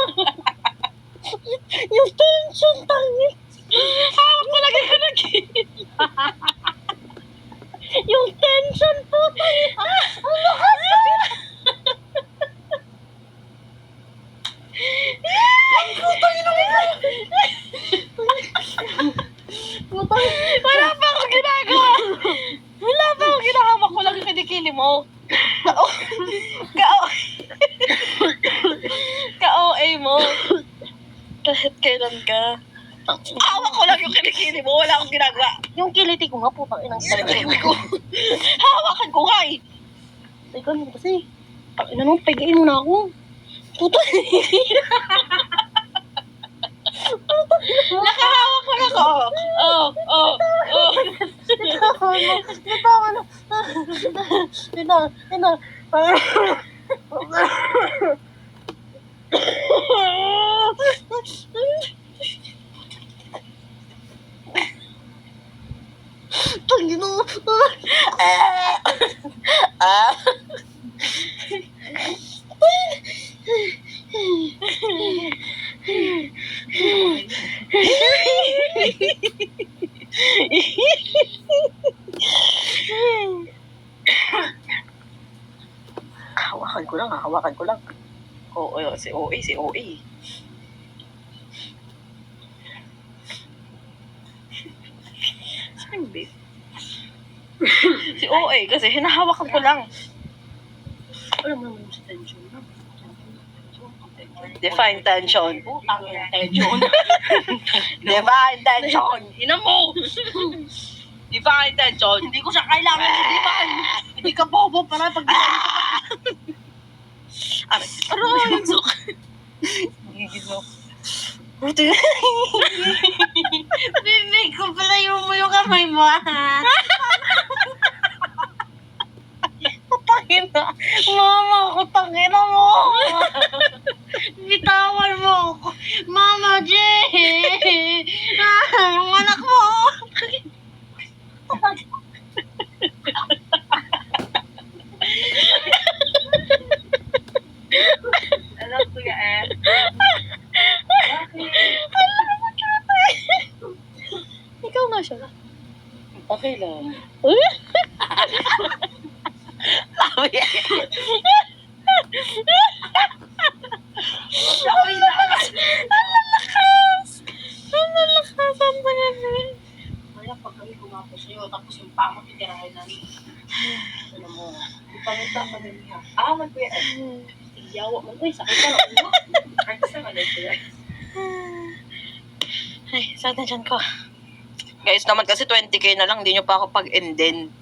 Yung tension, tangin. Hawak ko lang yung kilikili. Yung tension po, tangin. Ang lakas. Ay, putangin mo. Wala pa ako ginagawa. Wala pa ako ginagawa ko lang yung kinikili mo. Ka-OA mo. Kahit kailan ka. Hawak ko lang yung kilikili mo. Wala akong ginagawa. Yung kiliti ko nga, putang inang Kilikili ko. Hawakan ko nga eh. Teka naman kasi. Ina nung, pegain mo na ako. Putang Nakahawak ko na ko. Oh. Bitawan mo. Bitawan. Tangin mo. Hawakan ko lang. Oo, si OA. Saan ba? Si OA kasi hinahawakan ko lang. Alam mo naman sa tension na. Define tension. Putang ina, tension. Define tension. Ina mo. Define tension. Hindi ko siya kailangan i-define. Hindi ka bobo para pag Aray, suk. Gigilo. Buti. Bibig ko, palayo mo yung kamay mo, ha? Tangina. Mama, ako tangina mo. Bitawan mo ako. Mama, Jay. Yung anak mo. alam ko yan. Ikaw nga siya. Okay lang. Ang lalakas. Ang pangalan. Kaya pag kami kumapo sa'yo, tapos yung pamot itirahin namin. Ano mo, ipangita ka na niya. Magkuya. Yawa mo. Uy, sakit ka na ulo. Artist naman ay kuya. Ay, sakit na dyan ko. Guys, naman kasi 20k na lang, hindi nyo pa ako pag-enden.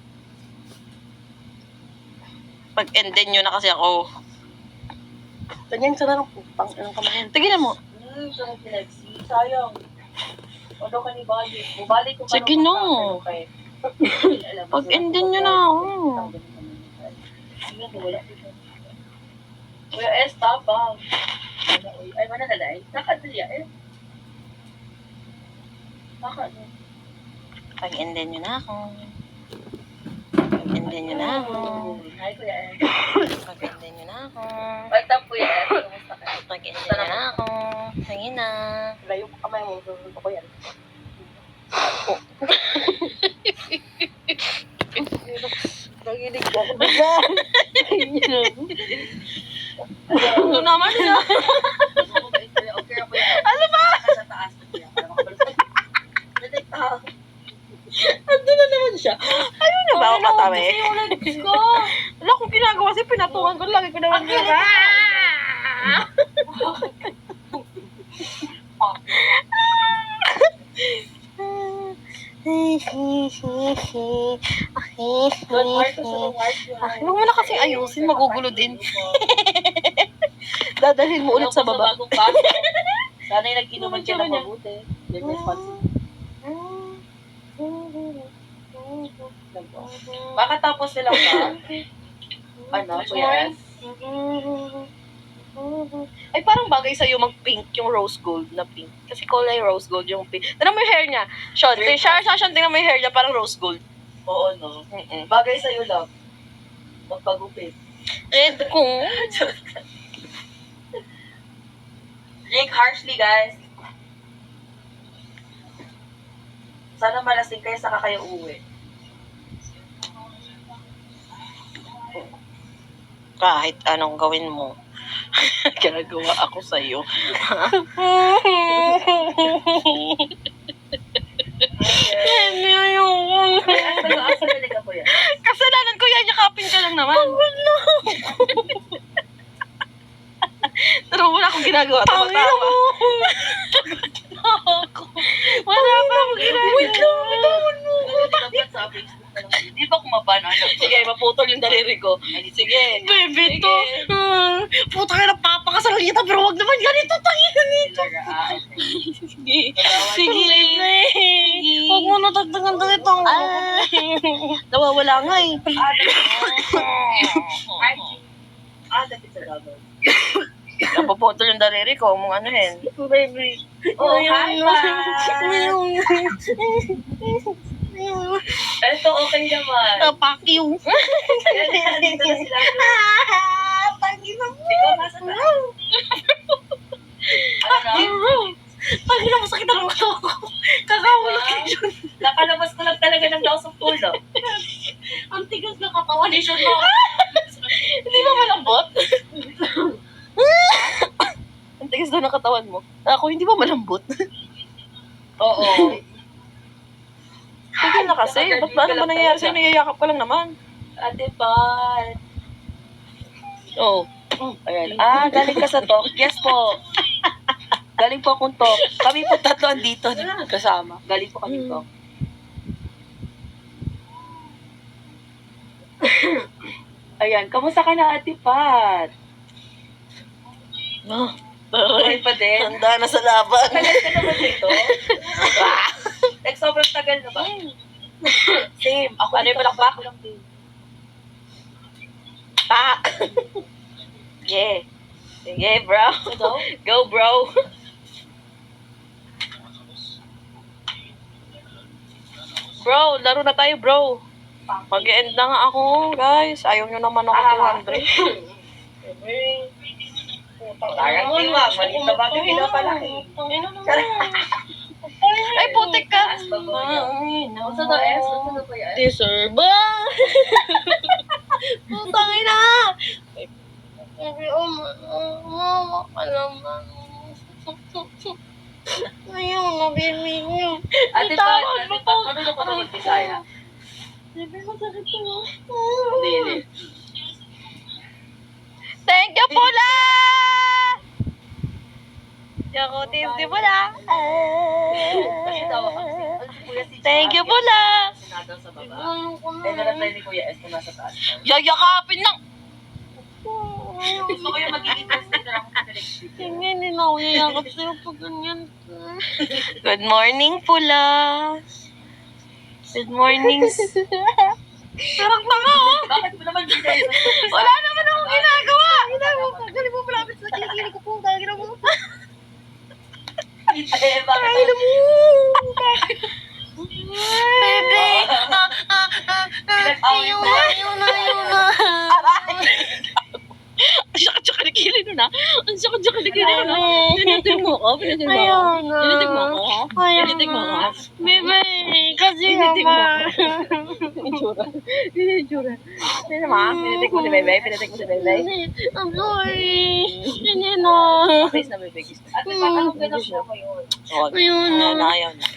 Pag-enden nyo na kasi ako. Ganyan sa lang po, pang anong kamahin. Tigilan mo. Sarap pinagsi. Sayang. Ano ka ni Bali? Bumalik ko Sige na. Pag-enden nyo na ako. Kuya S, tapang. Ay, mananalay. Nakadali eh. Nakadali. Pag-enden nyo na ako. Pag-enden nyo na ako. Hi, Kuya S. Pag-enden nyo na ako. Pagtap, Kuya S. Kumusta ka? Pag-enden nyo na ako. Sige na. Layo ko kamay mo. Gusto ko yan. Naginig ko ako diba? Ito naman na. Ano ba? Sa taas. Ando na naman siya. Ayun na ba ako katabi? Wala akong ginagawa kasi pinatungan ko. Lagi ko naman yun. Huwag mo na kasing ayusin, magugulo din. Dadalhin mo ulit sa baba. Sana yung nag-inuman siya ng mabuti. Yung responsible. Baka tapos nila ba? Ano, Kuya S? Ay, parang bagay sa'yo mag-pink yung rose gold na pink. Kasi kulay rose gold yung pink. Tignan mo yung hair niya. Sean, tingnan mo yung hair niya, parang rose gold. Oo, no? Bagay sa'yo lang. Magpagupit. Eh, kung... Drink harshly, guys. Sana malasing kayo saka kayo uwi. Kahit anong gawin mo, ginagawa ako sa'yo. Asa ka po yan? Kasalanan ko yan, yakapin ka lang naman. Pero wala akong ginagawa. Tama-tama. Wala pa akong ginagawa. Wait lang, bitawan mo. Dapat sa Facebook na lang. Di ba kumaban? Sige, maputol yung daliri ko. Sige. Bebe to. Puta ka na papakasal kita, pero wag naman ganito. Tangina nito. Sige. Sige. Huwag mo natagdagan dito. Nawawala nga eh. Dapit sa gagawin. Napaputol yung daliri ko. Mong ano hen. Baby. Oh, hi, Ito, okay naman. Fuck you. Dito na sila. Ikaw, nasa na? Ano? Tangina, masakit ang mata ko. Kakahulog ka dyan. Nakalabas ko lang talaga ng daw sa pulo. Ang tigas na katawan ni Sean. Hindi ba malambot? Ang tigas daw ng katawan mo. Ako, hindi ba malambot? Oo. Tigil na kasi. Ba't ba ano ba nangyayari sa'yo? Niyayakap ka lang naman. Ate Pat. Oo. Ayan. Galing ka sa talk? Yes po. Galing po akong talk. Kami po tatlo andito kasama. Galing po kami talk. Ayan. Kamusta ka na, Ate Pat? No. Okay pa din. Handa na sa laban. Tagal ka naman dito. Like, sobrang tagal na ba? Same. Ako Ano yung palakpak? lang din. Pa! Yeah. Sige, bro. Go? Go, bro. Bro, laro na tayo, bro. Mag-end na nga ako, guys. Ayaw nyo naman ako 200. Parang tingwa. Maliit na bagay pinapalaki. Ay, putik ka. Usa daw S? Usa daw po yan? Deserve ba? Putang ina! Ayaw na, baby niyo. Ate Pat, marunong ko na mag-Bisaya. Hindi. Thank you, Pula! Yako, thank you pula. Kasi daw, ang si Kuya si Thank you pula. Sinadaw sa baba. Eh, narapay ni Kuya S na nasa taas. Yayakapin lang. Gusto ko yung magiging consider ako sa next week. Hindi na ako yayakap sa'yo pag ganyan. Good morning pula. Good morning. Parang tanga oh. Bakit mo naman hindi tayo Wala naman akong ginagawa. Galing mo malapit sa kikilig ko po. Gagawin mo. Eh, bakit? Ay, mo. Bebe. Pinag-away mo. Ayaw na. Ang sakit-sakit na kilid nun ah. Ang sakit-sakit na kilid nun ah. Pinitig mo ako. Pinitig mo ako. Pinitig mo ako. Pinitig mo ako. Bebe. Kasi Pinitig mo naman. Itsura. Itsura. Hindi naman. Pinitig mo si Bebe. Pinitig mo si Bebe. I'm sorry. Hindi na. Kiss na Bebe. Kiss na. Ate, paano ganap mo ko yun? Ayun na. Ayaw na.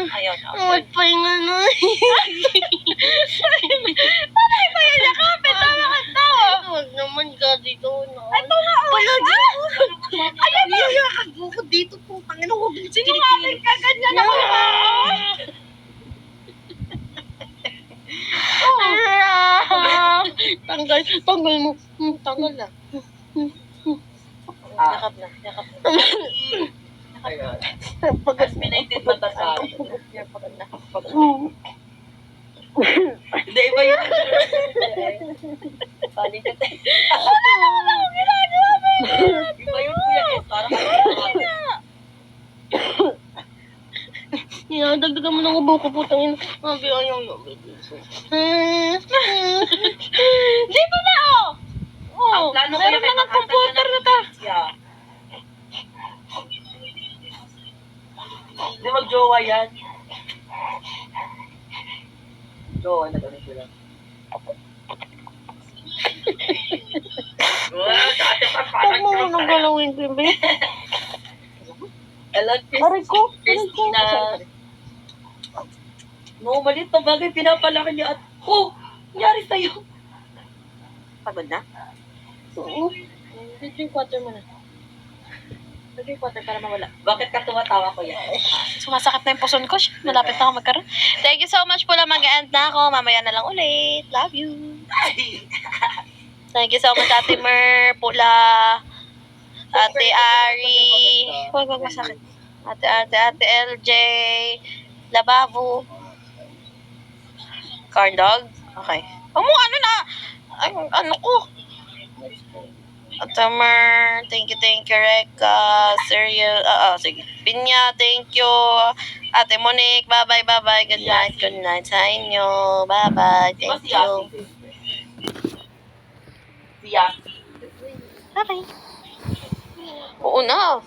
Ayaw na. Ay, pahinga na. Ano yung pahinga? Kapit na tawa. Huwag naman ka dito na. Ay, ito nga. Palagi. Ayan na. Ayakag ko dito po. Panginoon, huwag mo sinungaling ka. Ganyan ako. Tanggal mo. Tanggal na. Yakap na. Ayun. Mas minated mata sa akin. Hindi, iba yun. Panikat eh. Iba yun, Kuya S. Parang Dagdagan mo ng ubo ko, putang ina. Mabi, ayaw yung dito na, oh! ang Oh, plano ko meron yung na ng computer na ta. Hindi mag-jowa yan. Jowa na ganun sila. Huwag mo nang galawin, bebe. Alam, Aray ko. Christina. No, maliit na bagay, pinapalaki niya at, oh, nangyari sa'yo. Pagod na? Oo. Drink water mo na. Drink water para mawala. Bakit ka tumatawa ko yan? Sumasakit na yung puson ko. Malapit na ako magkaroon. Thank you so much po lang. Mag-end na ako. Mamaya na lang ulit. Love you. Thank you so much, Ate Mer, Pula, Ate Ari. Huwag masakit. Ate LJ, Lababo. Corn dog? Okay. Huwag mo ano na. Ay, ano ko. Ate Mer, thank you, Reka. Cereal, sige. Pinya, thank you. Ate Monique, bye-bye. Good night sa inyo. Bye-bye, Diba thank si you. Yasi? Si Yasi. Bye-bye. Oo na.